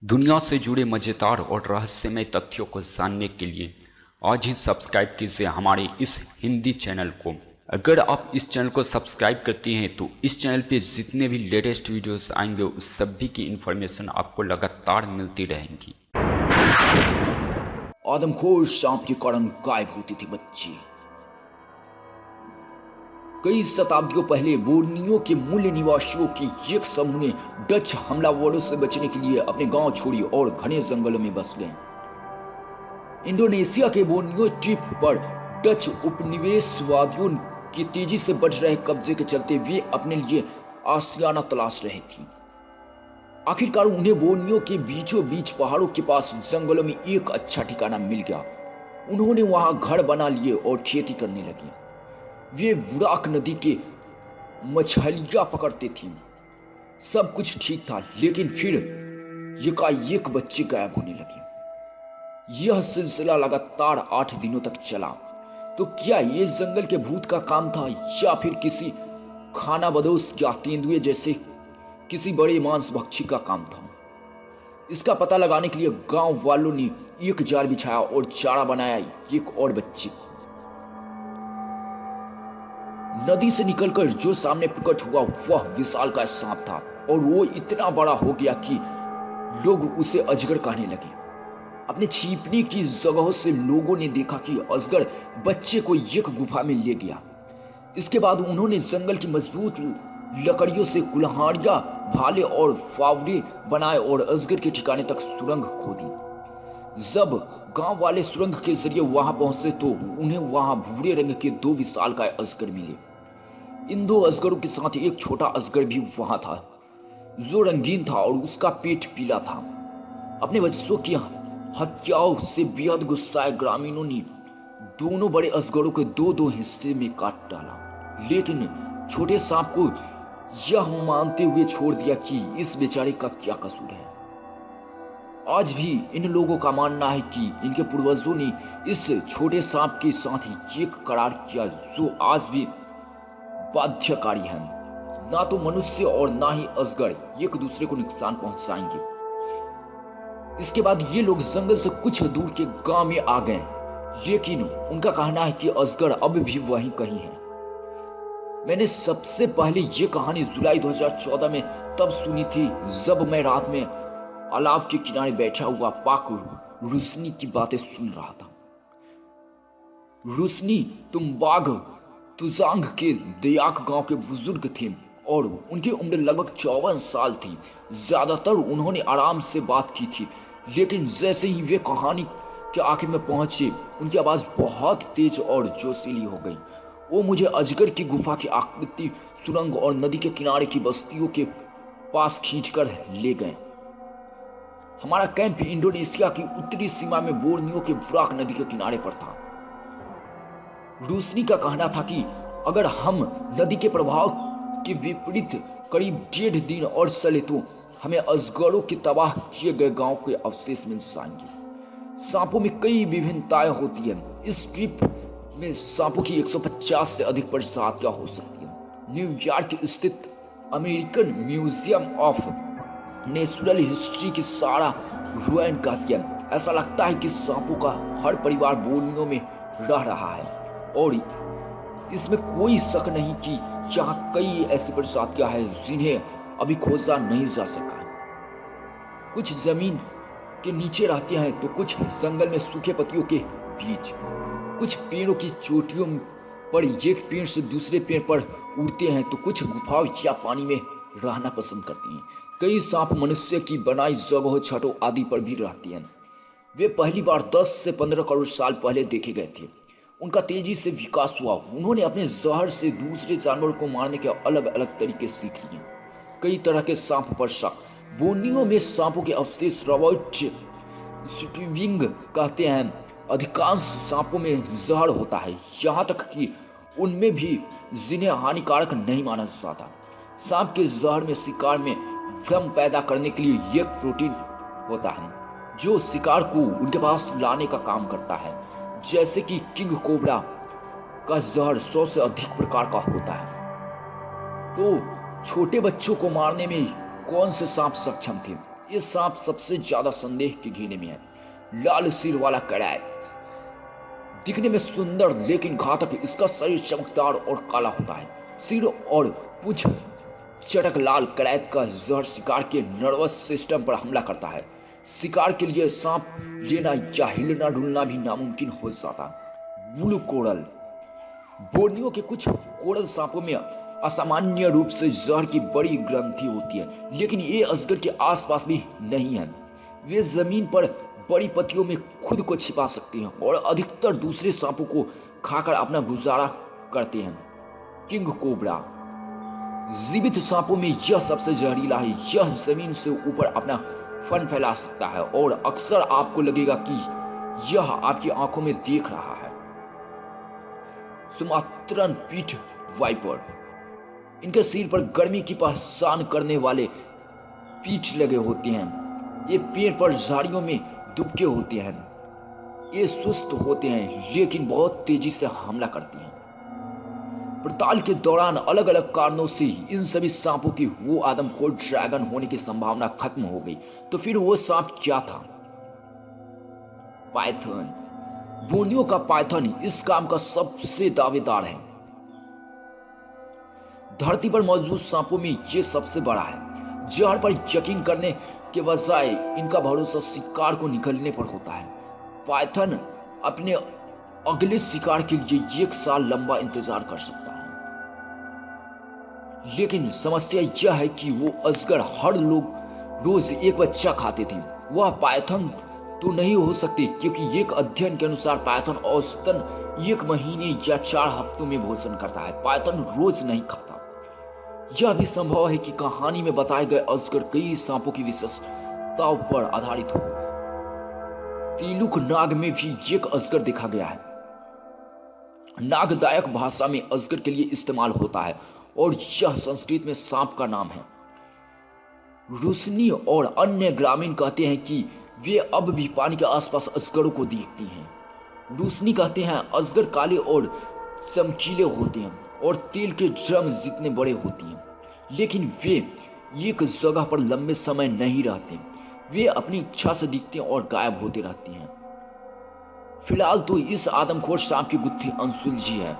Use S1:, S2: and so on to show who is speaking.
S1: दुनिया से जुड़े मजेदार और रहस्यमय तथ्यों को जानने के लिए आज ही सब्सक्राइब कीजिए हमारे इस हिंदी चैनल को। अगर आप इस चैनल को सब्सक्राइब करते हैं तो इस चैनल पे जितने भी लेटेस्ट वीडियोस आएंगे उस सभी की इन्फॉर्मेशन आपको लगातार मिलती रहेंगी।
S2: आदमखोर सांप के कारण गायब होती थी बच्ची। कई शताब्दियों पहले बोर्नियो के मूल निवासियों के एक समूह ने डच हमलावरों से बचने के लिए अपने गांव छोड़ी और घने जंगलों में बस गए। इंडोनेशिया के बोर्नियो द्वीप पर डच उपनिवेशवादियों की तेजी से बढ़ रहे कब्जे के चलते वे अपने लिए आशियाना तलाश रहे थे। आखिरकार उन्हें बोर्नियो के बीचों बीच पहाड़ों के पास जंगलों में एक अच्छा ठिकाना मिल गया। उन्होंने वहां घर बना लिए और खेती करने लगे। वे बुराक नदी के मछलियां पकड़ते थे। सब कुछ ठीक था, लेकिन फिर एकाएक बच्चे गायब होने लगे। यह सिलसिला लगातार 8 दिनों तक चला। तो क्या ये जंगल के भूत का काम था या फिर किसी खानाबदोश या तेंदुए जैसे किसी बड़े मांस भक्षी का काम था? इसका पता लगाने के लिए गांव वालों ने एक जाल बिछाया और चारा बनाया एक और बच्चे को। नदी से निकलकर जो सामने प्रकट हुआ वह विशालकाय सांप था और वो इतना बड़ा हो गया कि लोग उसे अजगर कहने लगे। अपने छिपने की जगहों से लोगों ने देखा कि अजगर बच्चे को एक गुफा में ले गया। इसके बाद उन्होंने जंगल की मजबूत लकड़ियों से कुल्हाड़ियां, भाले और फावड़े बनाए और अजगर के ठिकाने तक सुरंग खोदी। जब गांव वाले सुरंग के जरिए वहां पहुंचे तो उन्हें वहां भूरे रंग के 2 विशालकाय अजगर मिले। इन 2 अजगरों के साथ एक छोटा अजगर भी वहां था जो रंगीन था और उसका पेट पीला था। अपने बच्चों की हत्याओं से बेहद गुस्साए ग्रामीणों ने दोनों बड़े अजगरों को 2-2 हिस्से में काट डाला, लेकिन छोटे सांप को यह मानते हुए छोड़ दिया कि इस बेचारे का क्या कसूर है। आज भी इन लोगों का मानना है कि इनके पूर्वजों ने इस छोटे सांप के साथ ही एक करार किया जो आज भी बाध्यकारी है। ना तो मनुष्य और ना ही अजगर एक दूसरे को नुकसान पहुंचाएंगे। इसके बाद ये लोग जंगल से कुछ दूर के गांव में आ गए, लेकिन उनका कहना है कि अजगर अब भी वहीं कहीं है। मैंने सबसे पहले ये कहानी जुलाई 2014 में तब सुनी थी जब मैं रात में अलाव के किनारे बैठा हुआ पाक रुसनी की बातें सुन रहा था। रुसनी तुम्बाग तुजांग के दयाक गांव के बुजुर्ग थे और उनकी उम्र लगभग 54 साल थी। ज्यादातर उन्होंने आराम से बात की थी, लेकिन जैसे ही वे कहानी के आखिर में पहुंचे उनकी आवाज बहुत तेज और जोशीली हो गई। वो मुझे अजगर की गुफा की आकृति, सुरंग और नदी के किनारे की बस्तियों के पास खींचकर ले गए। हमारा कैंप इंडोनेशिया की उत्तरी सीमा में बोर्नियो के बुराक नदी के किनारे पर था। रूसनी का कहना था कि अगर हम नदी के प्रभाव के विपरीत करीब 1.5 दिन और चले तो हमें अजगरों के तबाह किए गए गांव के अवशेष मिल जाएंगे। सांपों में कई विभिन्नताएं होती हैं। इस द्वीप में सांपों की 150 से अधिक प्रजातियां हो सकती हैं। न्यूयॉर्क स्थित American museum of natural history की सारा रुएन कहती है ऐसा लगता है कि सांपों का हर परिवार बोर्नियो में रह रहा है और इसमें कोई शक नहीं कि यहाँ कई ऐसी प्रजातियां हैं जिन्हें अभी खोजा नहीं जा सका। कुछ जमीन के नीचे रहते हैं तो कुछ जंगल में सूखे पत्तियों के बीच, कुछ पेड़ों की चोटियों पर एक पेड़ से दूसरे पेड़ पर उड़ते हैं तो कुछ गुफाओं या पानी में रहना पसंद करती हैं। कई सांप मनुष्य की बनाई जगहों, छतों आदि पर भी रहते हैं। वे पहली बार 10 से 15 करोड़ साल पहले देखे गए थे। उनका तेजी से विकास हुआ। उन्होंने अपने जहर से दूसरे जानवरों को मारने के अलग अलग तरीके सीख लिए। कई तरह के सांप पर शक। बोर्नियो में सांपों के अवशेष रॉबर्ट स्टीविंग कहते हैं अधिकांश सांपों में जहर होता है, यहाँ तक कि उनमें भी जिन्हें हानिकारक नहीं माना जाता। सांप के जहर में शिकार में भ्रम पैदा करने के लिए एक प्रोटीन होता है जो शिकार को उनके पास लाने का काम करता है। जैसे कि किंग कोबरा का जहर 100 से अधिक प्रकार का होता है। तो छोटे बच्चों को मारने में कौन से सांप सक्षम थे? ये सांप सबसे ज्यादा संदेह के घेरे में है। लाल सिर वाला करैत, दिखने में सुंदर लेकिन घातक। इसका शरीर चमकदार और काला होता है। सिर और पूंछ चटक लाल करैत का जहर शिकार के नर्वस सिस्टम पर हमला करता है। शिकार के लिए सांप लेना या हिलना डुलना भी नामुमकिन हो जाता। ब्लू कोरल, बोर्नियो के कुछ कोरल सांपों में असामान्य रूप से जहर की बड़ी ग्रंथि होती है, लेकिन ये अजगर के आसपास भी नहीं है। वे जमीन पर बड़ी पत्तियों में खुद को छिपा सकते हैं और अधिकतर दूसरे सांपों को खाकर अपना गुजारा करते हैं। किंग कोबरा, जीवित सांपों में यह सबसे जहरीला है। यह जमीन से ऊपर अपना फन फैला सकता है और अक्सर आपको लगेगा कि यह आपकी आंखों में देख रहा है। सुमात्रन पीठ वाइपर, इनके सिर पर गर्मी की पहचान करने वाले पीठ लगे होते हैं। ये पेड़ पर झाड़ियों में दुबके होते हैं। ये सुस्त होते हैं लेकिन बहुत तेजी से हमला करते हैं। पड़ताल के दौरान अलग अलग कारणों से इन सभी सांपों की वो आदमखोर ड्रैगन होने की संभावना खत्म हो गई। तो फिर वो सांप क्या था? पाइथन, बोर्नियो का पाइथन इस काम का सबसे दावेदार है। धरती पर मौजूद सांपों में ये सबसे बड़ा है। जहर पर यकीन करने के बजाय इनका भरोसा शिकार को निकलने पर होता है। पाइथन अपने अगले शिकार के लिए 1 साल लंबा इंतजार कर सकता है। लेकिन समस्या यह है कि वो अजगर हर लोग रोज एक बच्चा खाते थे। वह पाइथन तो नहीं हो सकते, क्योंकि एक अध्ययन के अनुसार पाइथन औसतन 1 महीने या 4 हफ्तों में भोजन करता है। पाइथन रोज नहीं खाता। यह भी संभव है कि कहानी में बताए गए अजगर कई सांपों की विशेषताओं पर आधारित हो। तिलुक नाग में भी एक अजगर देखा गया है। नागदायक भाषा में अजगर के लिए इस्तेमाल होता है और यह संस्कृत में सांप का नाम है। रूसनी और अन्य ग्रामीण कहते हैं कि वे अब भी पानी के आसपास अजगरों को देखती हैं। रूसनी कहते हैं अजगर काले और चमकीले होते हैं और तेल के ड्रम जितने बड़े होते हैं, लेकिन वे एक जगह पर लंबे समय नहीं रहते। वे अपनी इच्छा से दिखते हैं और गायब होते रहते हैं। फिलहाल तो इस आदमखोर सांप की गुत्थी अनसुलझी है।